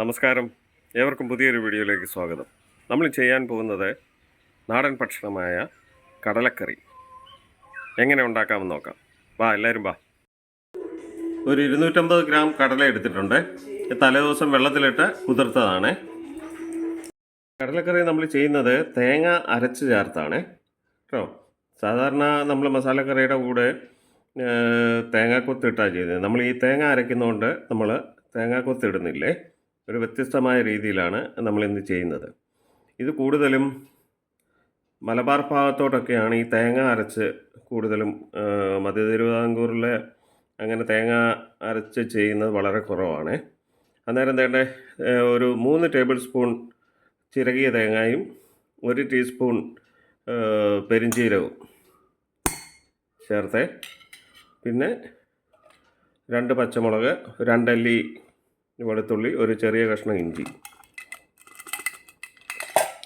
നമസ്കാരം, ഏവർക്കും പുതിയൊരു വീഡിയോയിലേക്ക് സ്വാഗതം. നമ്മൾ ചെയ്യാൻ പോകുന്നത് നാടൻ ഭക്ഷണമായ കടലക്കറി എങ്ങനെ ഉണ്ടാക്കാമെന്ന് നോക്കാം. വാ, എല്ലാവരും വാ. ഒരു 250 ഗ്രാം കടല എടുത്തിട്ടുണ്ട്. തലേദിവസം വെള്ളത്തിലിട്ട് കുതിർത്തതാണ്. കടലക്കറി നമ്മൾ ചെയ്യുന്നത് തേങ്ങ അരച്ച് ചേർത്താണ് കേട്ടോ. സാധാരണ നമ്മൾ മസാലക്കറിയുടെ കൂടെ തേങ്ങാക്കൊത്തിട്ടാണ് ചെയ്യുന്നത്. നമ്മൾ ഈ തേങ്ങ അരയ്ക്കുന്നതുകൊണ്ട് നമ്മൾ തേങ്ങാക്കൊത്ത് ഇടുന്നില്ലേ. ഒരു വ്യത്യസ്തമായ രീതിയിലാണ് നമ്മളിന്ന് ചെയ്യുന്നത്. ഇത് കൂടുതലും മലബാർ ഭാഗത്തോട്ടൊക്കെയാണ് ഈ തേങ്ങ അരച്ച് കൂടുതലും മധ്യ തിരുവിതാംകൂറിലെ അങ്ങനെ തേങ്ങ അരച്ച് ചെയ്യുന്നത് വളരെ കുറവാണ്. അന്നേരം വേണ്ടേ ഒരു 3 ടേബിൾ സ്പൂൺ ചിരകിയ തേങ്ങയും 1 ടീസ്പൂൺ പെരിഞ്ചീരകവും ചേർത്ത്, പിന്നെ 2 പച്ചമുളക്, 2 അല്ലി വെളുത്തുള്ളി, ഒരു ചെറിയ കഷ്ണം ഇഞ്ചി,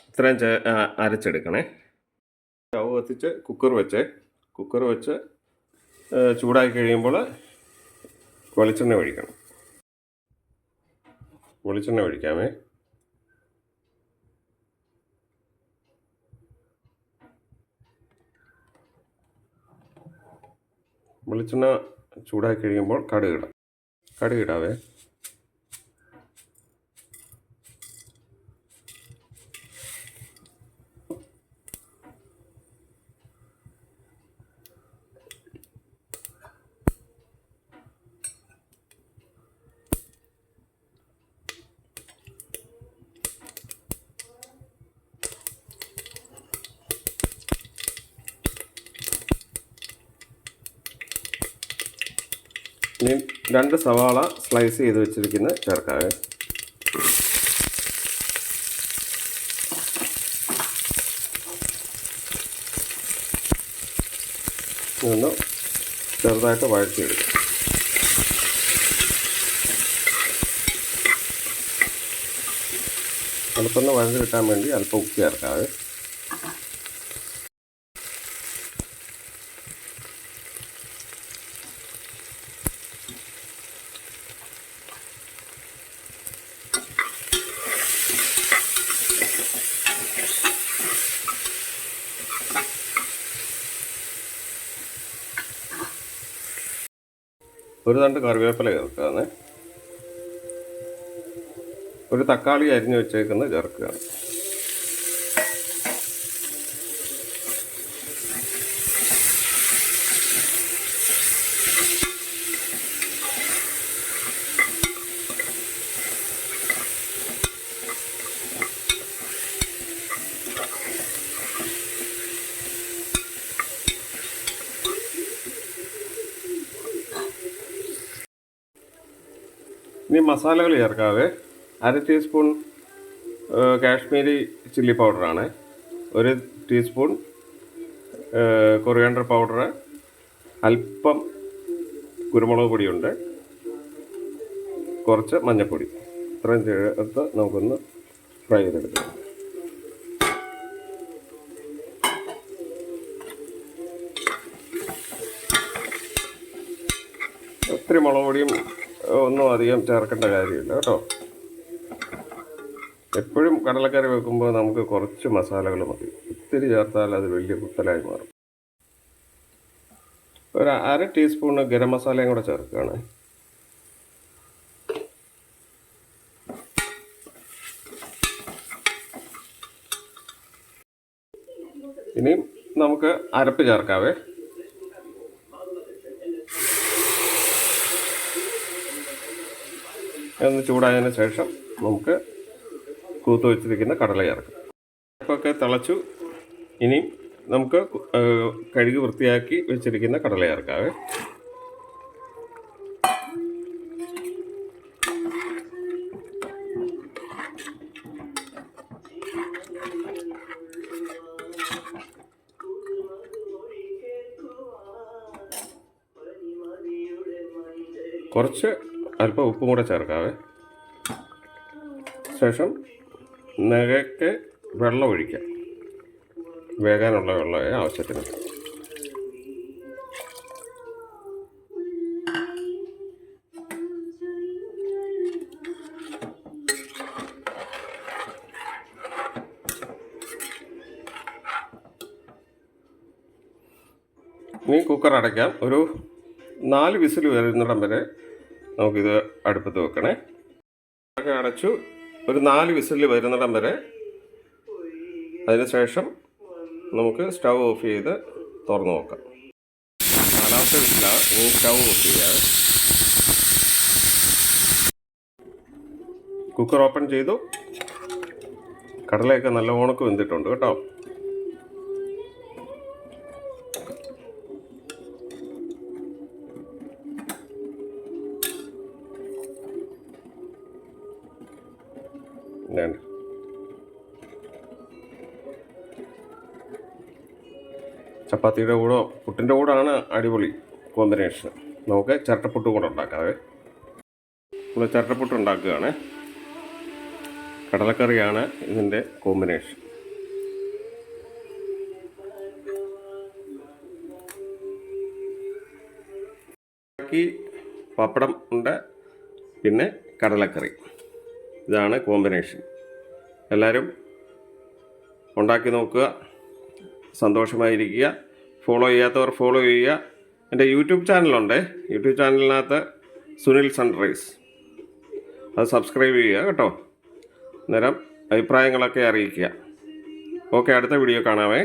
ഇത്രയും അരച്ചെടുക്കണേ. സ്റ്റവ് കത്തിച്ച് കുക്കർ വെച്ച് ചൂടാക്കി കഴിയുമ്പോൾ വെളിച്ചെണ്ണ ഒഴിക്കണം. വെളിച്ചെണ്ണ ഒഴിക്കാമേ. വെളിച്ചെണ്ണ ചൂടാക്കി കഴിയുമ്പോൾ കടുകിടാവേ. ഇനി 2 സവാള സ്ലൈസ് ചെയ്ത് വെച്ചിരിക്കുന്നത് ചേർക്കാവേ. ഒന്ന് ചെറുതായിട്ട് വഴറ്റിയെടുക്കും. അല്പം വഴഞ്ഞ് കിട്ടാൻ വേണ്ടി അല്പം ഉപ്പ് ചേർക്കാവേ. ഒരു തണ്ട് കറിവേപ്പില ചേർക്കുകയാണ്. ഒരു തക്കാളി അരിഞ്ഞ് വെച്ചേക്കുന്നത് ചേർക്കുകയാണ്. ഇനി മസാലകൾ ചേർക്കാവേ. 1/2 ടീസ്പൂൺ കാശ്മീരി ചില്ലി പൗഡറാണ്, 1 ടീസ്പൂൺ കൊറിയാണ്ടർ പൗഡർ, അല്പം കുരുമുളക് പൊടിയുണ്ട്, കുറച്ച് മഞ്ഞൾപ്പൊടി. ഇത്രയും ചേർത്ത് നമുക്കൊന്ന് ഫ്രൈ ചെയ്തെടുക്കാം. ഒത്തിരി മുളക് പൊടിയും ഒന്നും അധികം ചേർക്കേണ്ട കാര്യമില്ല കേട്ടോ. എപ്പോഴും കടലക്കറി വെക്കുമ്പോൾ നമുക്ക് കുറച്ച് മസാലകൾ മതി. ഒത്തിരി ചേർത്താൽ അത് വലിയ കുത്തലായി മാറും. ഒരു 1/2 ടീസ്പൂൺ ഗരം മസാലയും കൂടെ ചേർക്കുകയാണ്. ഇനിയും നമുക്ക് അരപ്പ് ചേർക്കാവേ. ഒന്ന് ചൂടായതിന് ശേഷം നമുക്ക് കൂത്ത് വെച്ചിരിക്കുന്ന കടല ചേർക്കാം. അരപ്പൊക്കെ തിളച്ചു. ഇനി നമുക്ക് കഴുകി വൃത്തിയാക്കി വെച്ചിരിക്കുന്ന കടല ചേർക്കാവേ. കുറച്ച് അല്പം ഉപ്പും കൂടെ ചേർക്കാവേ. ശേഷം നികയ്ക്ക് വെള്ളം ഒഴിക്കാം. വേകാനുള്ള വെള്ളമേ ആവശ്യത്തിന്. ഇനി കുക്കർ അടയ്ക്കാം. ഒരു 4 വിസിൽ വരുന്നിടം വരെ നമുക്കിത് അടുപ്പത്ത് വെക്കണേ. ഒക്കെ അടച്ചു. ഒരു 4 വിസിൽ വരുന്നിടം വരെ. അതിനുശേഷം നമുക്ക് സ്റ്റൗ ഓഫ് ചെയ്ത് തുറന്ന് നോക്കാം. 4ാമത്തെ വിസിലാണ്. ഇനി സ്റ്റൗ ഓഫ് ചെയ്യാം. കുക്കർ ഓപ്പൺ ചെയ്തു. കടലയൊക്കെ നല്ല ഉണക്ക് വെന്തിട്ടുണ്ട് കേട്ടോ. ചപ്പാത്തിയുടെ കൂടോ പുട്ടിൻ്റെ കൂടാണ് അടിപൊളി കോമ്പിനേഷൻ. നമുക്ക് ചിരട്ടപ്പുട്ടും കൂടെ ഉണ്ടാക്കാവേ. നമ്മൾ ചിരട്ടപ്പുട്ട് ഉണ്ടാക്കുകയാണ്. കടലക്കറിയാണ് ഇതിൻ്റെ കോമ്പിനേഷൻ. ബാക്കി പപ്പടം ഉണ്ട്, പിന്നെ കടലക്കറി. ഇതാണ് കോമ്പിനേഷൻ. എല്ലാവരും ഉണ്ടാക്കി നോക്കുക, സന്തോഷമായിരിക്കുക. ഫോളോ ചെയ്യാത്തവർ ഫോളോ ചെയ്യുക. എൻ്റെ യൂട്യൂബ് ചാനലുണ്ട്. യൂട്യൂബ് ചാനലിനകത്ത് സുനിൽ സൺറൈസ്, അത് സബ്സ്ക്രൈബ് ചെയ്യുക കേട്ടോ. അന്നേരം അഭിപ്രായങ്ങളൊക്കെ അറിയിക്കുക. ഓക്കെ, അടുത്ത വീഡിയോ കാണാമേ.